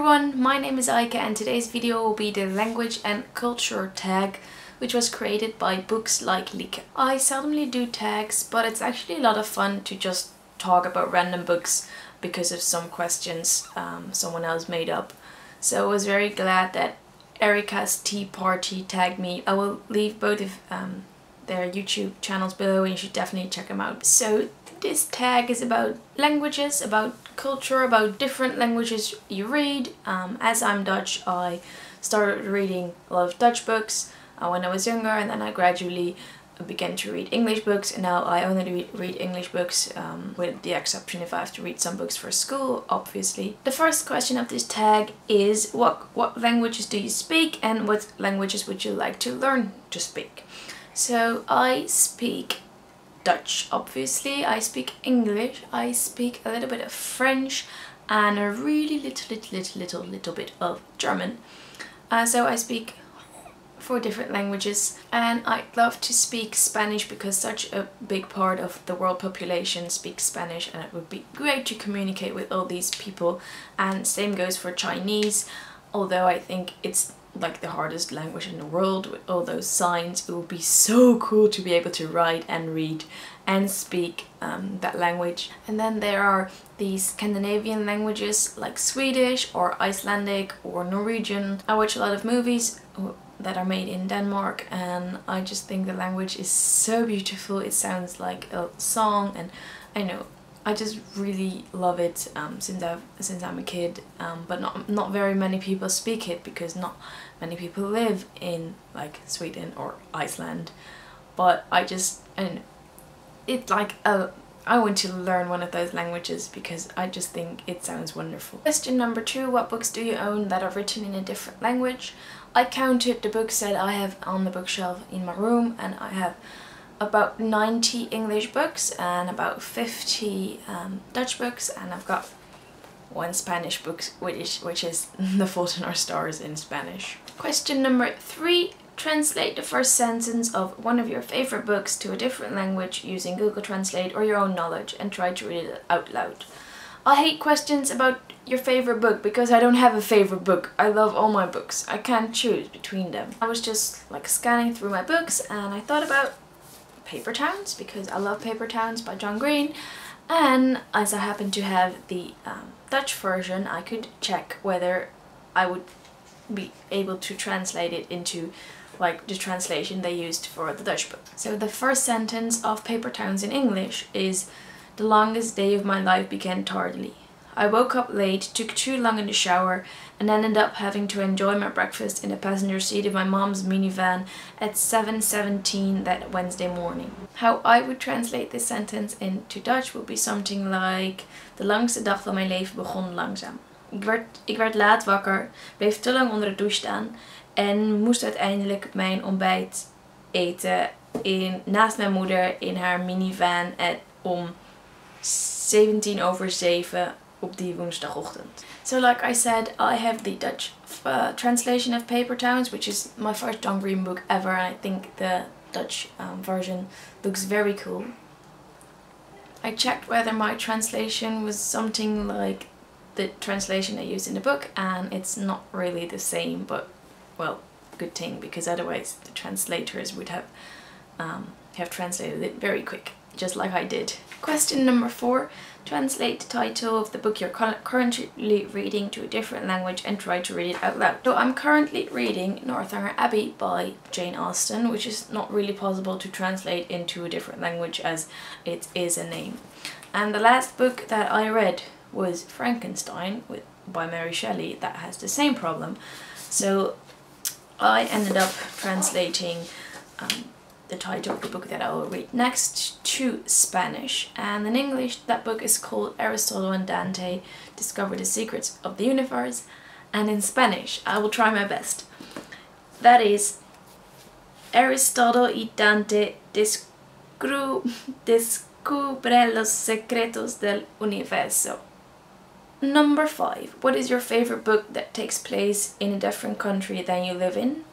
everyone, my name is Aike and today's video will be the language and culture tag, which was created by Books Like Lieke. I seldomly do tags, but it's actually a lot of fun to just talk about random books because of some questions someone else made up. So I was very glad that Erica's Tea Party tagged me. I will leave both of their YouTube channels below and you should definitely check them out. So this tag is about languages, about culture, about different languages you read. As I'm Dutch, I started reading a lot of Dutch books when I was younger, and then I gradually began to read English books, and now I only read English books with the exception if I have to read some books for school, obviously. The first question of this tag is what languages do you speak and what languages would you like to learn to speak? So I speak Dutch, obviously. I speak English, I speak a little bit of French and a really little bit of German. So I speak 4 different languages, and I'd love to speak Spanish because such a big part of the world population speaks Spanish, and it would be great to communicate with all these people. And same goes for Chinese, although I think it's like the hardest language in the world with all those signs. It would be so cool to be able to write and read and speak that language. And then there are these Scandinavian languages like Swedish or Icelandic or Norwegian. I watch a lot of movies that are made in Denmark, and I just think the language is so beautiful. It sounds like a song, and I know I just really love it since I'm a kid, but not very many people speak it because not many people live in like Sweden or Iceland. But I want to learn one of those languages because I just think it sounds wonderful. Question number 2, what books do you own that are written in a different language? I counted the books that I have on the bookshelf in my room, and I have about 90 English books and about 50 Dutch books, and I've got 1 Spanish book which is The Fault in Our Stars in Spanish. Question number 3, translate the first sentence of one of your favorite books to a different language using Google Translate or your own knowledge and try to read it out loud. I hate questions about your favorite book because I don't have a favorite book. I love all my books. I can't choose between them. I was just like scanning through my books and I thought about Paper Towns because I love Paper Towns by John Green, and as I happen to have the Dutch version, I could check whether I would be able to translate it into like the translation they used for the Dutch book. So the first sentence of Paper Towns in English is, "The longest day of my life began tardily. I woke up late, took too long in the shower, and ended up having to enjoy my breakfast in the passenger seat of my mom's minivan at 7:17 that Wednesday morning." How I would translate this sentence into Dutch would be something like, "De langste dag van mijn leven begon langzaam. Ik werd laat wakker, bleef te lang onder de douche staan en moest uiteindelijk mijn ontbijt eten naast mijn moeder in haar minivan om 7:17 op die woensdagochtend." So like I said, I have the Dutch translation of Paper Towns, which is my first John Green book ever, and I think the Dutch version looks very cool. I checked whether my translation was something like the translation I used in the book, and it's not really the same, but well, good thing, because otherwise the translators would have translated it very quick, just like I did. Question number 4, translate the title of the book you're currently reading to a different language and try to read it out loud. So I'm currently reading Northanger Abbey by Jane Austen, which is not really possible to translate into a different language as it is a name. And the last book that I read was Frankenstein by Mary Shelley, that has the same problem. So I ended up translating the title of the book that I will read next to Spanish, and in English that book is called Aristotle and Dante Discover the Secrets of the Universe, and in Spanish I will try my best. That is Aristotle y Dante descubre los secretos del universo. Number 5, what is your favorite book that takes place in a different country than you live in?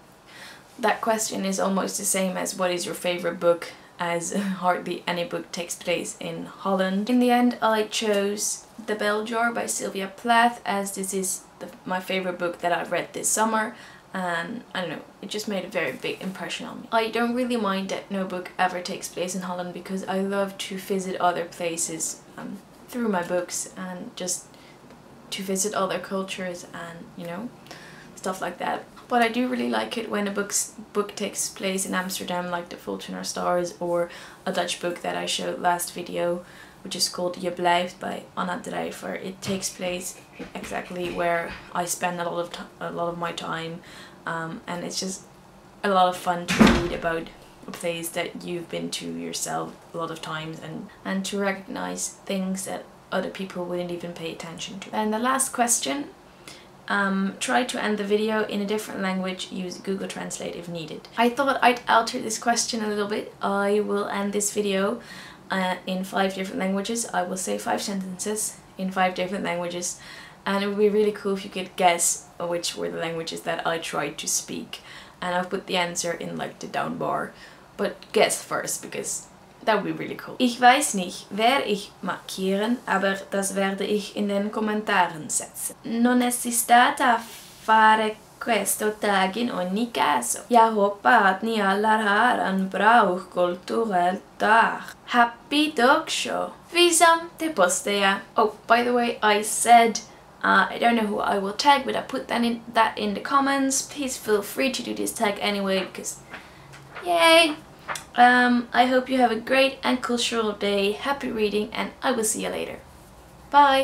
That question is almost the same as what is your favorite book, as hardly any book takes place in Holland. In the end I chose The Bell Jar by Sylvia Plath, as this is my favorite book that I've read this summer, and I don't know, it just made a very big impression on me. I don't really mind that no book ever takes place in Holland because I love to visit other places through my books, and just to visit other cultures and, you know, stuff like that. But I do really like it when a book takes place in Amsterdam, like The Fault in Our Stars, or a Dutch book that I showed last video, which is called Je Blijft by Anna Drijver. It takes place exactly where I spend a lot of my time, and it's just a lot of fun to read about a place that you've been to yourself a lot of times, and to recognize things that other people wouldn't even pay attention to. And the last question, try to end the video in a different language, use Google Translate if needed. I thought I'd alter this question a little bit. I will end this video in 5 different languages. I will say 5 sentences in 5 different languages, and it would be really cool if you could guess which were the languages that I tried to speak. And I'll put the answer in like the down bar, but guess first because that would be really cool. Ich weiß nicht, wer ich markieren, aber das werde ich in den Kommentaren setzen. Non è stata fare questo tag in ogni caso. Jag hoppas ni alla har en bra kulturell dag. Happy Dog Show! Visam te postea. Oh, by the way, I said I don't know who I will tag, but I put that in the comments. Please feel free to do this tag anyway, because yay! I hope you have a great and cultural day. Happy reading, and I will see you later. Bye!